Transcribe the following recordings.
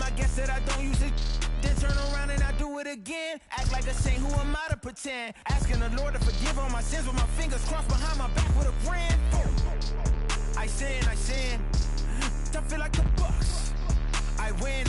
I guess that I don't use it. Then turn around and I do it again. Act like a saint, who am I to pretend? Asking the Lord to forgive all my sins with my fingers crossed behind my back with a grin. I sin. I feel like the Bucks. I win.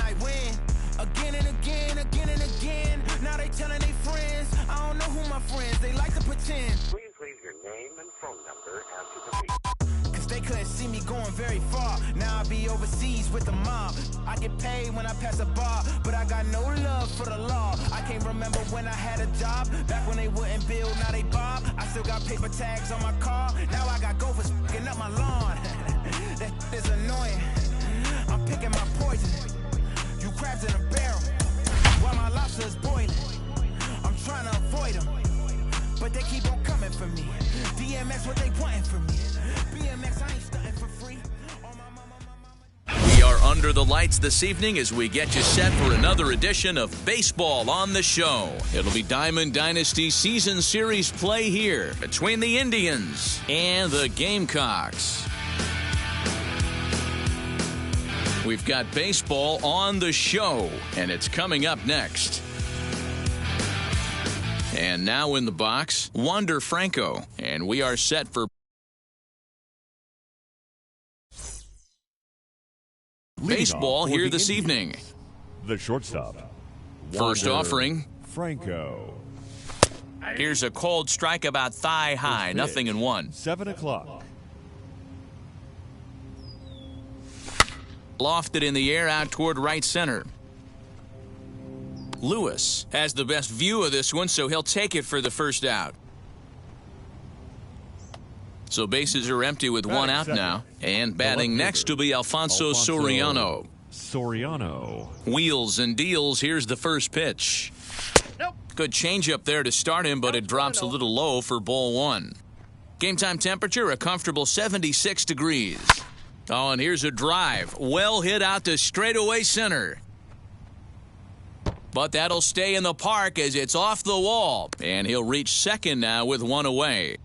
Again and again. Now they telling their friends. I don't know who my friends, they like to pretend. Please leave your name and phone number after the beep. Cause they couldn't see me going very far. Now I be overseas with the mob. I get paid when I pass a bar, but I got no love for the law. I can't remember when I had a job. Back when they wouldn't build, now they bob. I still got paper tags on my car. Now I got gophers f***ing up my lawn. That is annoying. I'm picking my poison. You crabs in a barrel while my lobster is boiling. I'm trying to avoid them, but they keep on coming for me. DMX, what they wanting from me. BMX, I ain't stunting for free. We are under the lights this evening as we get you set for another edition of Baseball on the Show. It'll be Diamond Dynasty Season Series play here between the Indians and the Gamecocks. We've got baseball on the show, and it's coming up next. And now in the box, Wander Franco, and we are set for baseball here this evening. The shortstop. First offering. Franco. Here's a cold strike about thigh high, nothing in one. 7 o'clock. Lofted in the air out toward right center. Lewis has the best view of this one, so he'll take it for the first out. So bases are empty with one out now. And batting next to be Alfonso Soriano. Wheels and deals. Here's the first pitch. Good changeup there to start him, but it drops a little low for ball one. Game time temperature, a comfortable 76 degrees. Oh, and here's a drive. Well hit out to straightaway center. But that'll stay in the park as it's off the wall. And he'll reach second now with one away.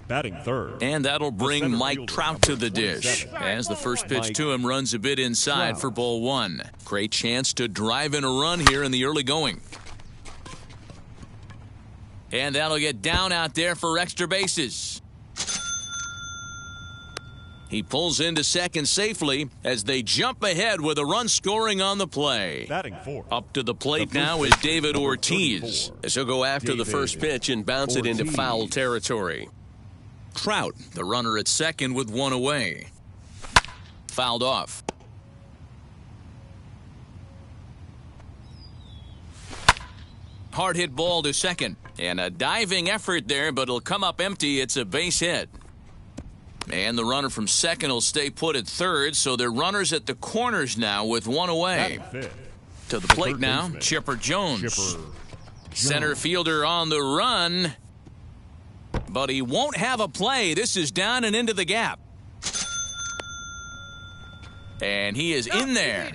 Batting third. And that'll bring Mike Trout to the dish as the first pitch to him runs a bit inside for ball one. Great chance to drive in a run here in the early going. And that'll get down out there for extra bases. He pulls into second safely as they jump ahead with a run scoring on the play. Batting fourth. Up to the plate now is David Ortiz, as he'll go after the first pitch and bounce it into foul territory. Trout, the runner at second with one away. Fouled off. Hard hit ball to second. And a diving effort there, but it'll come up empty. It's a base hit. And the runner from second will stay put at third, so they're runners at the corners now with one away. To the plate now, Chipper Jones. Center fielder on the run. But he won't have a play. This is down and into the gap. And he is in there.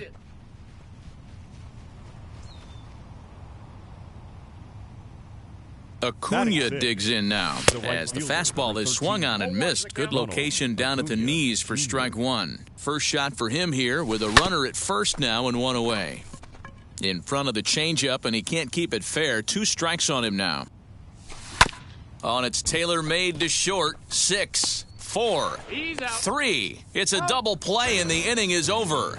Acuna digs in now as the fastball is swung on and missed. Good location down at the knees for strike one. First shot for him here with a runner at first now and one away. In front of the changeup, and he can't keep it fair. 2 strikes on him now. On its tailor-made to short. 6, 4, 3. It's a double play and the inning is over.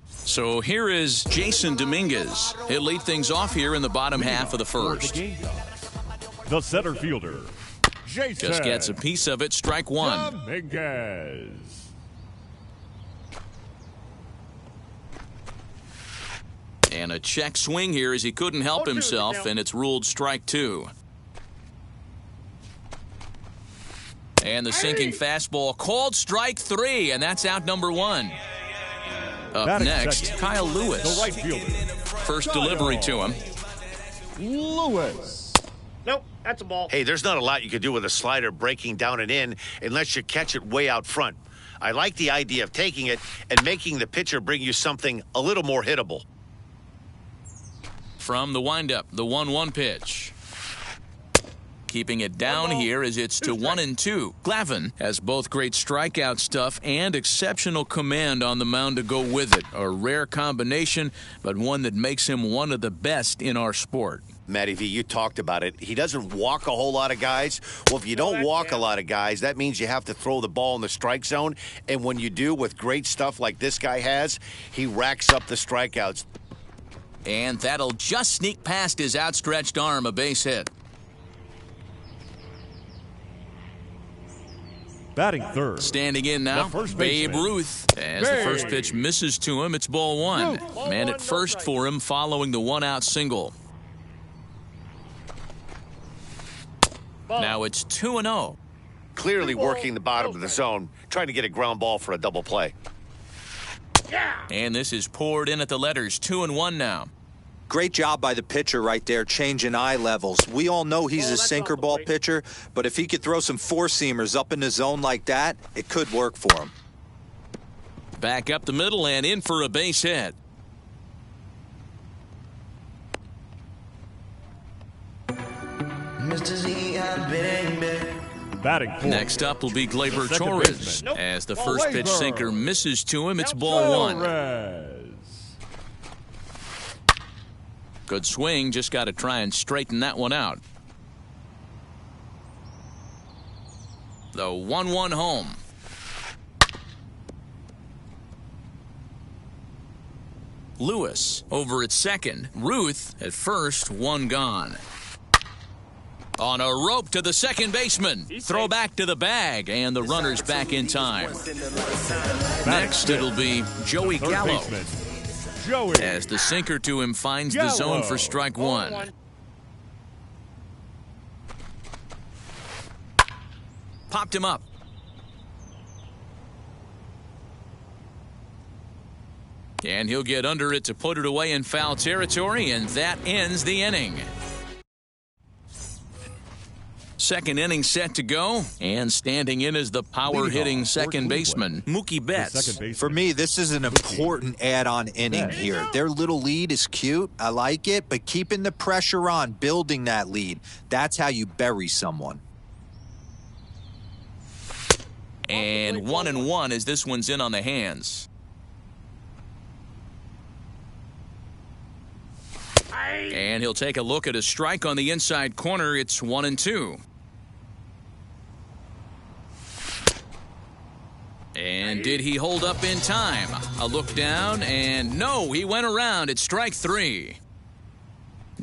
So here is Jason Dominguez. He'll lead things off here in the bottom half of the first. The center fielder, Jason just gets a piece of it. Strike one. Dominguez. And a check swing here as he couldn't help himself, and it's ruled strike two. And the sinking fastball called strike three, and that's out number one. Up next, Kyle Lewis. The right fielder. First delivery to him. Lewis. Nope, that's a ball. Hey, there's not a lot you can do with a slider breaking down and in unless you catch it way out front. I like the idea of taking it and making the pitcher bring you something a little more hittable. From the windup, the 1-1 pitch. keeping it down here as it's to 1-2. Glavin has both great strikeout stuff and exceptional command on the mound to go with it. A rare combination, but one that makes him one of the best in our sport. Matty V, you talked about it. He doesn't walk a whole lot of guys. Well, if you don't walk a lot of guys, that means you have to throw the ball in the strike zone. And when you do, with great stuff like this guy has, he racks up the strikeouts. And that'll just sneak past his outstretched arm, a base hit. Batting third. Standing in now, Babe Ruth. As the first pitch misses to him, it's ball one. Man at first for him following the one-out single. Now it's 2-0. Clearly working the bottom of the zone, trying to get a ground ball for a double play. And this is poured in at the letters, 2-1 now. Great job by the pitcher right there, changing eye levels. We all know he's a sinker ball pitcher, but if he could throw some four-seamers up in the zone like that, it could work for him. Back up the middle and in for a base hit. Batting fourth. Next up will be Gleyber Torres. As the first pitch sinker misses to him, it's ball one. Good swing, just got to try and straighten that one out. The 1-1 home. Lewis over at second. Ruth at first, one gone. On a rope to the second baseman. Throw back to the bag, and the runner's back in time. Next, it'll be Joey Gallo. As the sinker to him finds the zone for strike one. Popped him up. And he'll get under it to put it away in foul territory, and that ends the inning. Second inning set to go, and standing in is the power-hitting second baseman, Mookie Betts. For me, this is an important add-on inning here. Their little lead is cute. I like it, but keeping the pressure on, building that lead, that's how you bury someone. And 1-1 as this one's in on the hands. And he'll take a look at a strike on the inside corner. It's 1-2. And did he hold up in time? A look down, and no, he went around. It's strike three.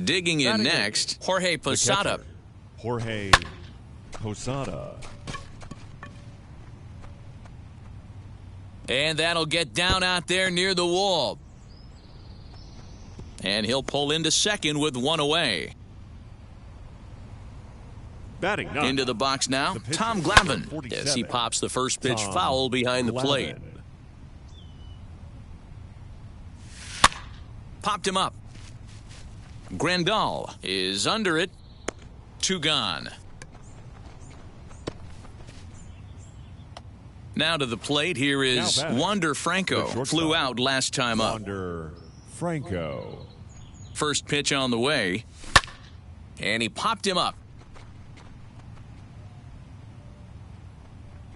Digging in next, Jorge Posada. Jorge Posada. And that'll get down out there near the wall. And he'll pull into second with one away. Batting nine. Into the box now, Tom Glavin, as he pops the first pitch foul behind the plate. Popped him up. Grandal is under it. Two gone. Now to the plate, here is Wander Franco. Flew out last time up. Wander Franco. First pitch on the way. And he popped him up.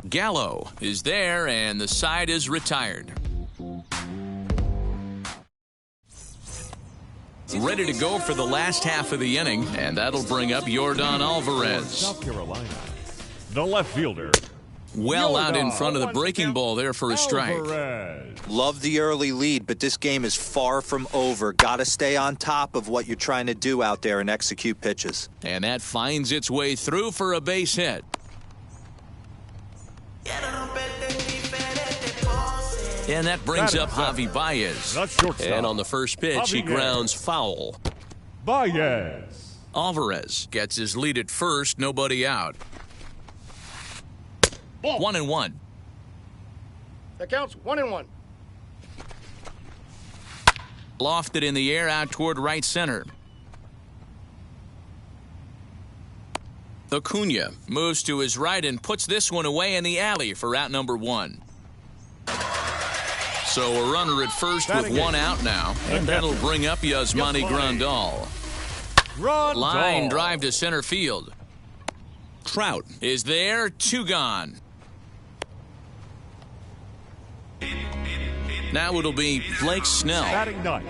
Gallo is there, and the side is retired. Ready to go for the last half of the inning, and that'll bring up Yordan Alvarez. South Carolina. The left fielder. Well out in front of the breaking ball there for a strike. Love the early lead, but this game is far from over. Got to stay on top of what you're trying to do out there and execute pitches. And that finds its way through for a base hit. And that brings up Javi Baez. And on the first pitch, he grounds foul. Baez. Alvarez gets his lead at first, nobody out. 1-1. That counts. 1-1. Lofted in the air out toward right center. Acuna moves to his right and puts this one away in the alley for out number one. So a runner at first with one out now, and that'll bring up Yasmani Grandal. Line drive to center field. Trout is there, 2 gone. Now it'll be Blake Snell. Batting ninth.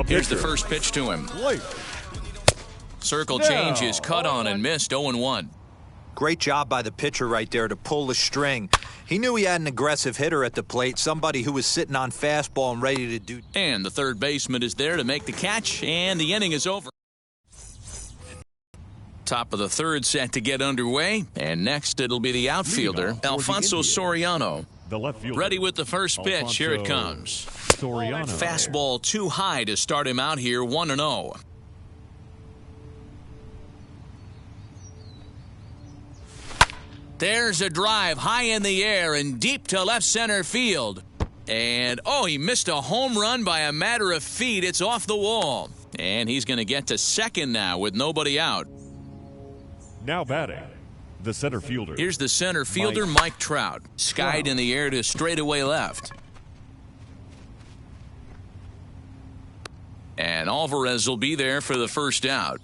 Here's the pitcher, first pitch to him. Blake. Circle Snell. change is cut on and missed, 0-1. Great job by the pitcher right there to pull the string. He knew he had an aggressive hitter at the plate, somebody who was sitting on fastball and ready to do. And the third baseman is there to make the catch, and the inning is over. Top of the third set to get underway, and next it'll be the outfielder, Leadoff for the Alfonso Indians. Soriano. The left fielder. Ready with the first pitch. Here it comes. Soriano. Fastball too high to start him out here, 1-0. There's a drive high in the air and deep to left center field. And, he missed a home run by a matter of feet. It's off the wall. And he's going to get to second now with nobody out. Now batting, the center fielder. Here's the center fielder, Mike Trout. Skied in the air to straightaway left. And Alvarez will be there for the first out.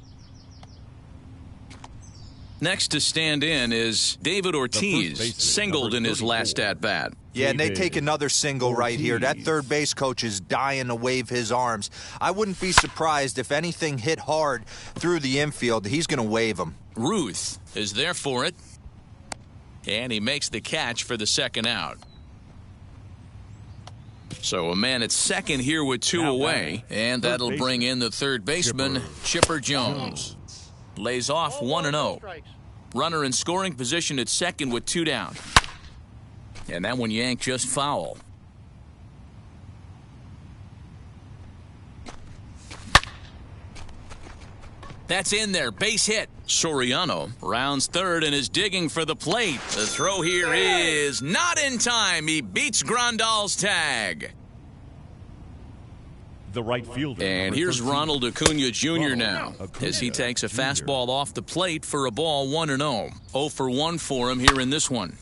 Next to stand in is David Ortiz, singled in his last at-bat. Yeah, and they take another single right here. That third base coach is dying to wave his arms. I wouldn't be surprised if anything hit hard through the infield. He's going to wave them. Ruth is there for it. And he makes the catch for the second out. So a man at second here with 2 away. And that'll bring in the third baseman, Chipper Jones. Lays off 1-0. Runner in scoring position at second with 2 down. And that one yanked just foul. That's in there. Base hit. Soriano rounds third and is digging for the plate. The throw here is not in time. He beats Grandal's tag. The right fielder. And here's Ronald Acuna Jr. now as he takes a fastball off the plate for a ball, 1-0. 0 for 1 for him here in this one.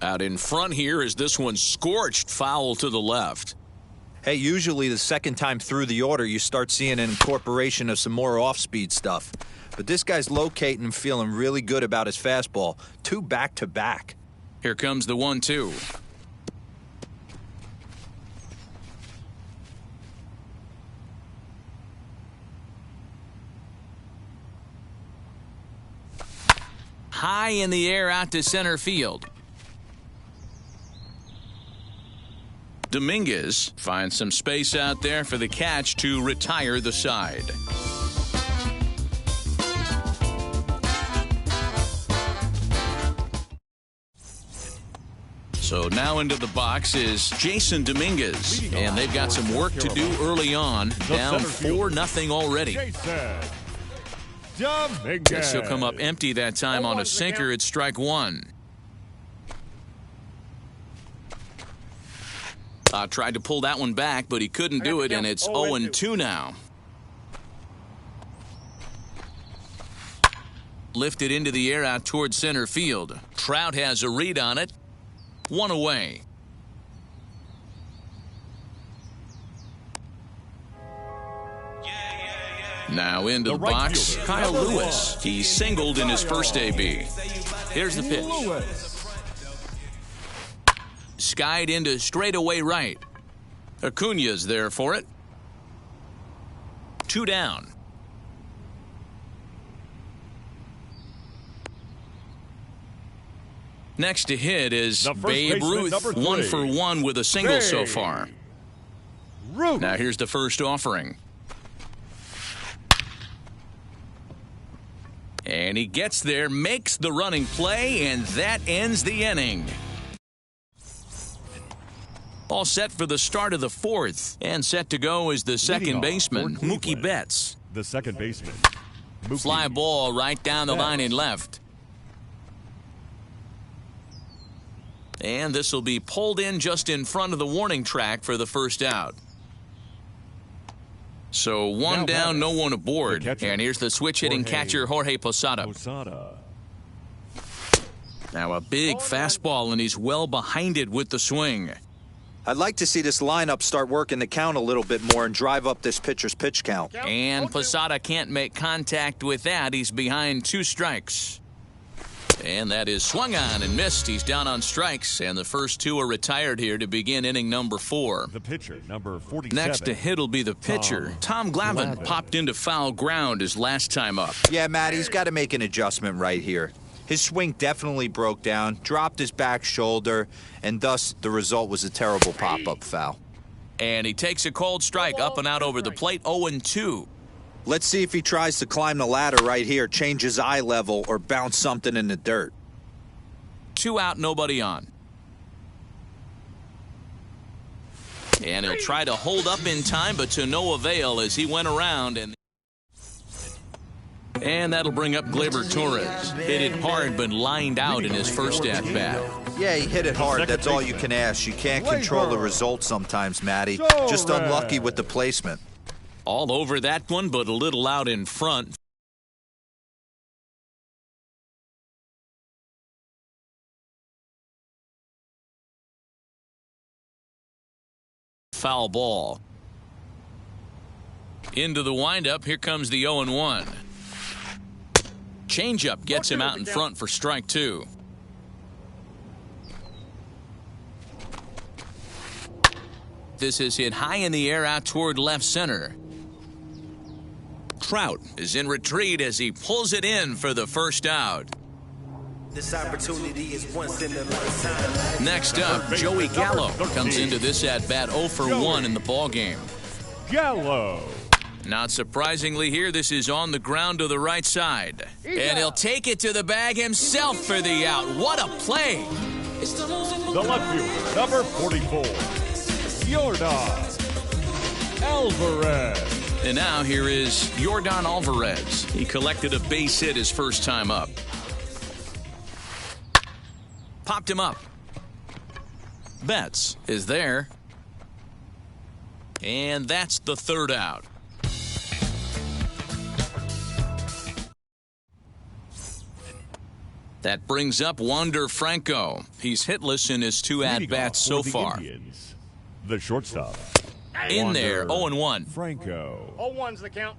Out in front here is this one scorched foul to the left. Hey, usually the second time through the order, you start seeing an incorporation of some more off-speed stuff. But this guy's locating and feeling really good about his fastball. 2 back-to-back. Here comes the 1-2. High in the air out to center field. Dominguez finds some space out there for the catch to retire the side. So now into the box is Jason Dominguez, and they've got some work to do early on. Down 4-0 already. Guess he'll come up empty that time on a sinker at strike 1. Tried to pull that one back, but he couldn't do it, and it's 0-2 now. Lifted into the air out toward center field. Trout has a read on it. 1 away. Now into the box, Kyle Lewis. He singled in his first AB. Here's the pitch. Skied into straightaway right. Acuna's there for it. 2 down. Next to hit is Babe Ruth. 1 for 1 with a single so far. Now here's the first offering. And he gets there, makes the running play, and that ends the inning. All set for the start of the 4th. And set to go is the second baseman, Mookie Betts. The second baseman. Fly ball right down the line and left. And this will be pulled in just in front of the warning track for the first out. So 1 down, no one aboard. And here's the switch-hitting catcher, Jorge Posada. Now a big fastball, and he's well behind it with the swing. I'd like to see this lineup start working the count a little bit more and drive up this pitcher's pitch count. And Posada can't make contact with that. He's behind 2 strikes. And that is swung on and missed. He's down on strikes, and the first two are retired here to begin inning number 4. The pitcher, number 47. Next to hit will be the pitcher. Tom Glavine popped into foul ground his last time up. Yeah, Matt, he's got to make an adjustment right here. His swing definitely broke down, dropped his back shoulder, and thus the result was a terrible pop-up foul. And he takes a cold strike up and out over the plate, 0-2. Let's see if he tries to climb the ladder right here, change his eye level, or bounce something in the dirt. 2 out, nobody on. And he'll try to hold up in time, but to no avail as he went around. And that'll bring up Gleyber Torres. Hit it hard, but lined out in his first at-bat. Yeah, he hit it hard. That's all you can ask. You can't control the result sometimes, Matty. Just unlucky with the placement. All over that one, but a little out in front. Foul ball. Into the windup. Here comes the 0-1. Changeup gets him out in front for strike 2. This is hit high in the air out toward left center. Trout is in retreat as he pulls it in for the first out. This opportunity is once in a lifetime. Next up, Joey Gallo comes into this at-bat 0 for 1 in the ballgame. Gallo. Not surprisingly here, this is on the ground to the right side. And he'll take it to the bag himself for the out. What a play! The left fielder, number 44, Yordan Alvarez. And now here is Yordan Alvarez. He collected a base hit his first time up. Popped him up. Betts is there. And that's the third out. That brings up Wander Franco. He's hitless in his 2 at-bats so far. Indians, the shortstop. In there, 0-1. Franco. 0-1's the count.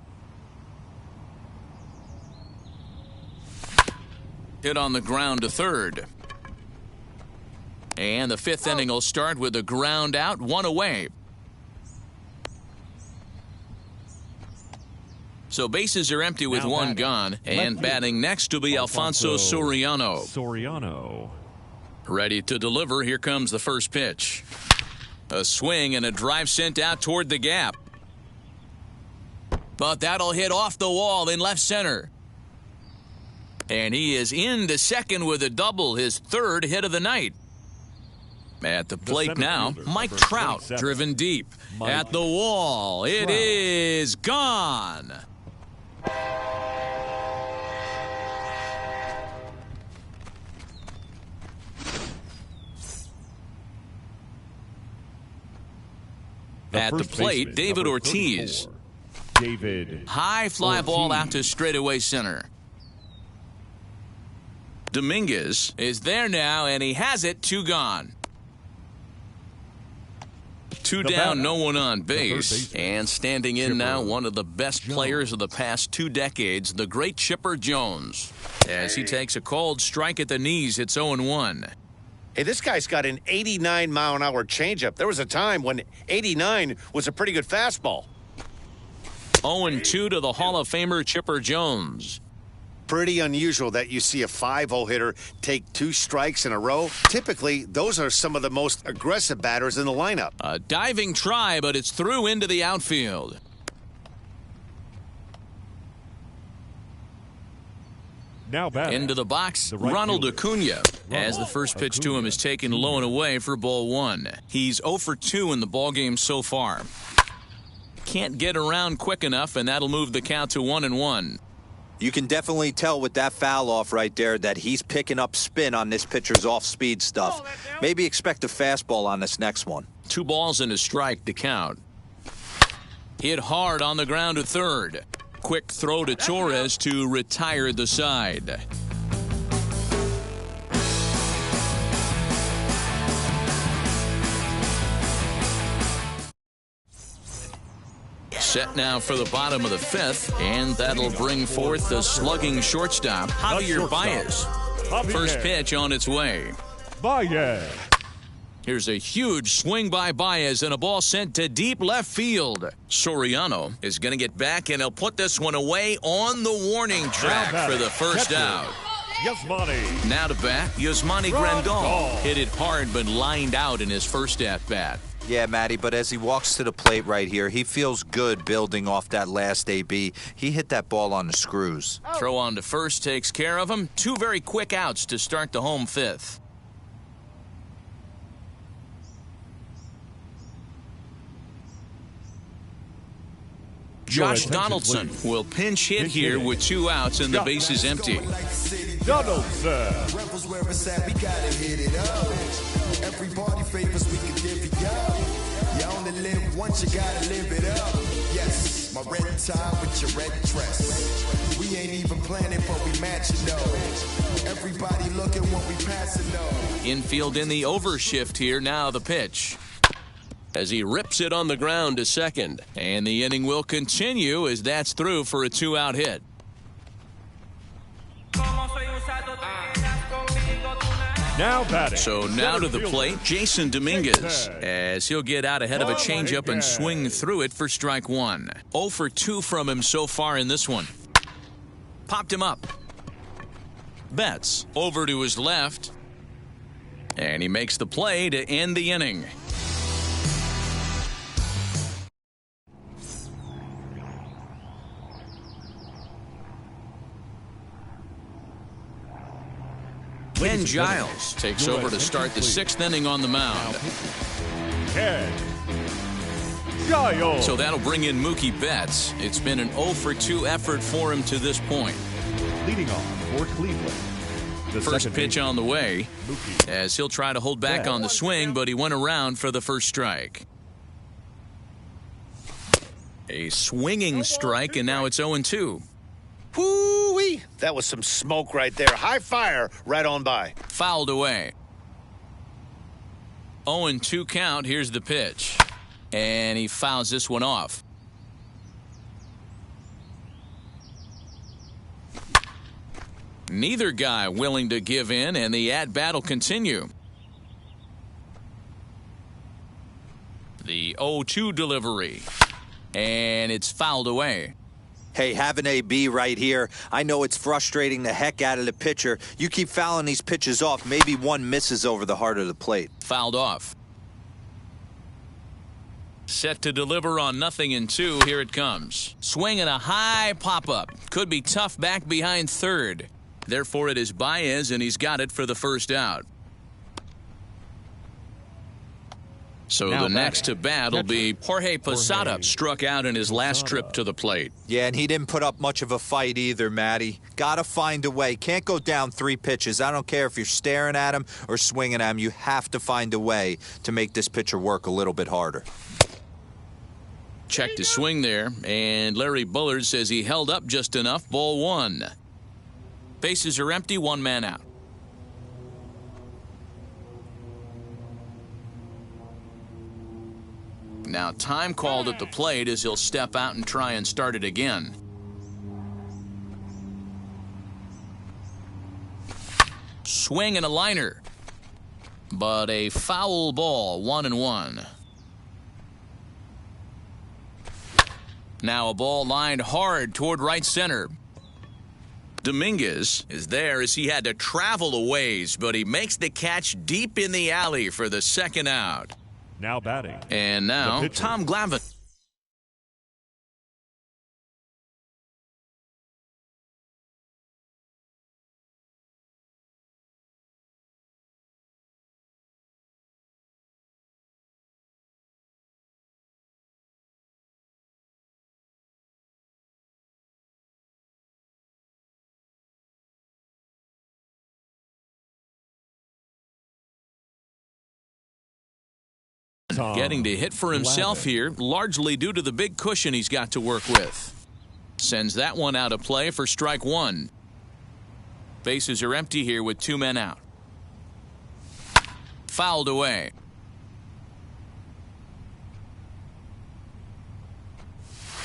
Hit on the ground to third. And the 5th inning will start with a ground out, 1 away. So bases are empty with 1 gone. And batting next to be Alfonso Soriano. Ready to deliver. Here comes the first pitch. A swing and a drive sent out toward the gap. But that'll hit off the wall in left center. And he is into second with a double, his 3rd hit of the night. At the plate now, Mike Trout, driven deep. At the wall, it is gone. At the plate, David Ortiz. High fly ball out to straightaway center. Dominguez is there now, and he has it, 2 gone. 2 down, no one on base. And standing in now, one of the best players of the past 2 decades, the great Chipper Jones. As he takes a cold strike at the knees, it's 0-1. Hey, this guy's got an 89-mile-an-hour changeup. There was a time when 89 was a pretty good fastball. 0-2 to the Hall of Famer Chipper Jones. Pretty unusual that you see a 5-0 hitter take 2 strikes in a row. Typically, those are some of the most aggressive batters in the lineup. A diving try, but it's through into the outfield. Now back into the box, Ronald Acuna, as the first pitch to him is taken low and away for ball 1. He's 0 for 2 in the ballgame so far. Can't get around quick enough, and that'll move the count to 1-1. You can definitely tell with that foul off right there that he's picking up spin on this pitcher's off-speed stuff. Maybe expect a fastball on this next one. 2 balls and a strike to count. Hit hard on the ground to third. Quick throw to Torres to retire the side. Set now for the bottom of the 5th, and that'll bring forth the slugging shortstop, Javier Baez. First pitch on its way. Baez. Here's a huge swing by Baez and a ball sent to deep left field. Soriano is going to get back, and he'll put this one away on the warning track for the first out. Yasmani. Now to bat, Yasmani Grandal hit it hard but lined out in his first at-bat. Yeah, Matty, but as he walks to the plate right here, he feels good building off that last AB. He hit that ball on the screws. Throw on to first takes care of him. Two very quick outs to start the home fifth. Josh Donaldson will pinch hit here with 2 outs and the bases empty. Donaldson. Everybody favors we can give it up. You only live once, you gotta live it up. Yes, my red tie with your red dress. We ain't even planning, but we matching though. Everybody looking when we passing though. Infield in the overshift here. Now the pitch. As he rips it on the ground to second. And the inning will continue as that's through for a 2-out hit. Now batting. So now to the plate, Jason Dominguez, as he'll get out ahead of a changeup and swing through it for strike 1. 0 for 2 from him so far in this one. Popped him up. Betts over to his left. And he makes the play to end the inning. Ken Giles takes over to start the 6th inning on the mound. Ken Giles. So that'll bring in Mookie Betts. It's been an 0 for 2 effort for him to this point. Leading off for Cleveland. The first pitch on the way, as he'll try to hold back on the swing, but he went around for the first strike. A swinging strike, and now it's 0-2. Whoo-wee! That was some smoke right there. High fire right on by. Fouled away. 0-2 count. Here's the pitch. And he fouls this one off. Neither guy willing to give in, and the at-bat will continue. The 0-2 delivery. And it's fouled away. Hey, have an AB right here. I know it's frustrating the heck out of the pitcher. You keep fouling these pitches off. Maybe one misses over the heart of the plate. Fouled off. Set to deliver on 0-2. Here it comes. Swing and a high pop-up. Could be tough back behind third. Therefore, it is Baez, and he's got it for the first out. So now the next to bat will be Jorge Posada, struck out in his last trip to the plate. Yeah, and he didn't put up much of a fight either, Matty. Gotta find a way. Can't go down 3 pitches. I don't care if you're staring at him or swinging at him. You have to find a way to make this pitcher work a little bit harder. Checked his swing there, and Larry Bullard says he held up just enough. Ball 1. Bases are empty, 1 man out. Now time called at the plate as he'll step out and try and start it again. Swing and a liner. But a foul ball, 1-1. Now a ball lined hard toward right center. Dominguez is there as he had to travel a ways, but he makes the catch deep in the alley for the second out. Now batting. And now Tom Glavine. Getting to hit for himself here, largely due to the big cushion he's got to work with. Sends that one out of play for strike 1. Bases are empty here with 2 men out. Fouled away.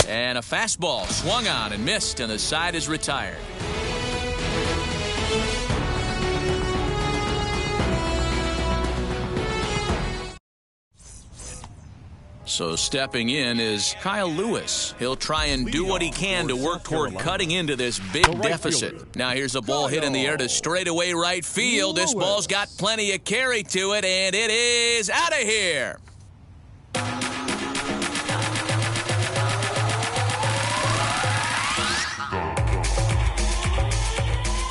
And a fastball swung on and missed, and the side is retired. So stepping in is Kyle Lewis. He'll try and do what he can to work toward cutting into this big deficit. Now here's a ball hit in the air to straightaway right field. This ball's got plenty of carry to it, and it is out of here.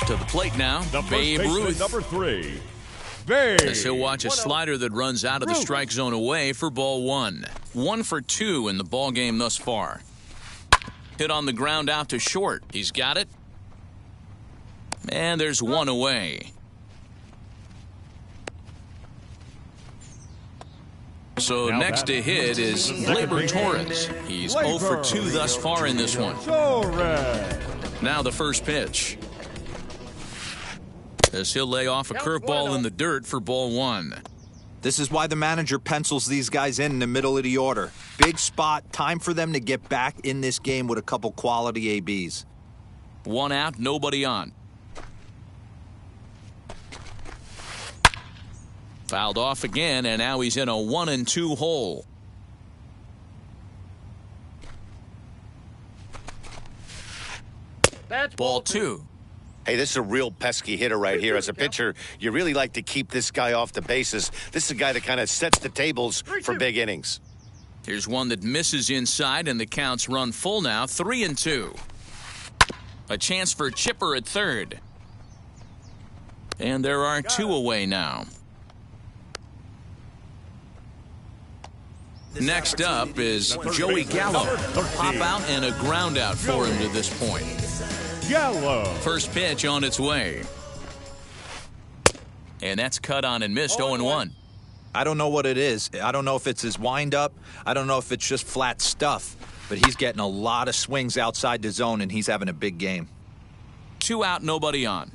To the plate now, Babe Ruth. Number 3. As he'll watch a slider that runs out of the strike zone away for ball 1. 1 for 2 in the ball game thus far. Hit on the ground out to short. He's got it. And there's 1 away. So Now next to hit is Gleyber Torres. He's 0 for 2 thus far in this one. Now the first pitch. As he'll lay off a curveball in the dirt for ball 1. This is why the manager pencils these guys in the middle of the order. Big spot, time for them to get back in this game with a couple quality ABs. 1 out, nobody on. Fouled off again, and now he's in a 1-2 hole. That's Ball 2. Hey, this is a real pesky hitter right here. As a pitcher, you really like to keep this guy off the bases. This is a guy that kind of sets the tables for big innings. Here's one that misses inside, and the counts run full now, 3-2. A chance for Chipper at third. And there are 2 away now. Next up is Joey Gallo. Pop out and a ground out for him to this point. Gallo. First pitch on its way. And that's cut on and missed, 0-1. I don't know what it is. I don't know if it's his windup. I don't know if it's just flat stuff. But he's getting a lot of swings outside the zone, and he's having a big game. 2 out, nobody on.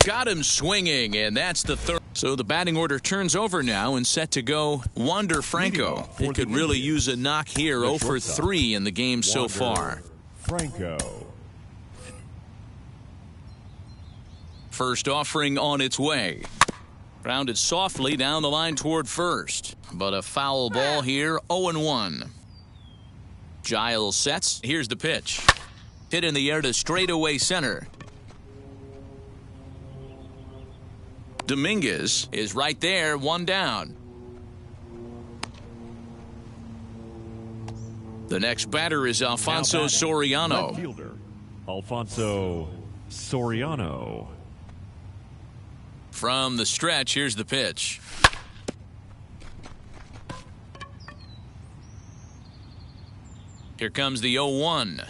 Got him swinging, and that's the third. So the batting order turns over now and set to go Wander Franco. He could really use a knock here, 0 for 3 in the game so far. Franco. First offering on its way. Grounded softly down the line toward first. But a foul ball here, 0-1. Giles sets. Here's the pitch. Hit in the air to straightaway center. Dominguez is right there, 1 down. The next batter is Alfonso Soriano. Right fielder, Alfonso Soriano. From the stretch, here's the pitch. Here comes the 0-1.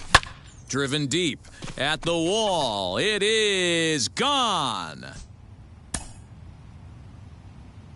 Driven deep at the wall. It is gone.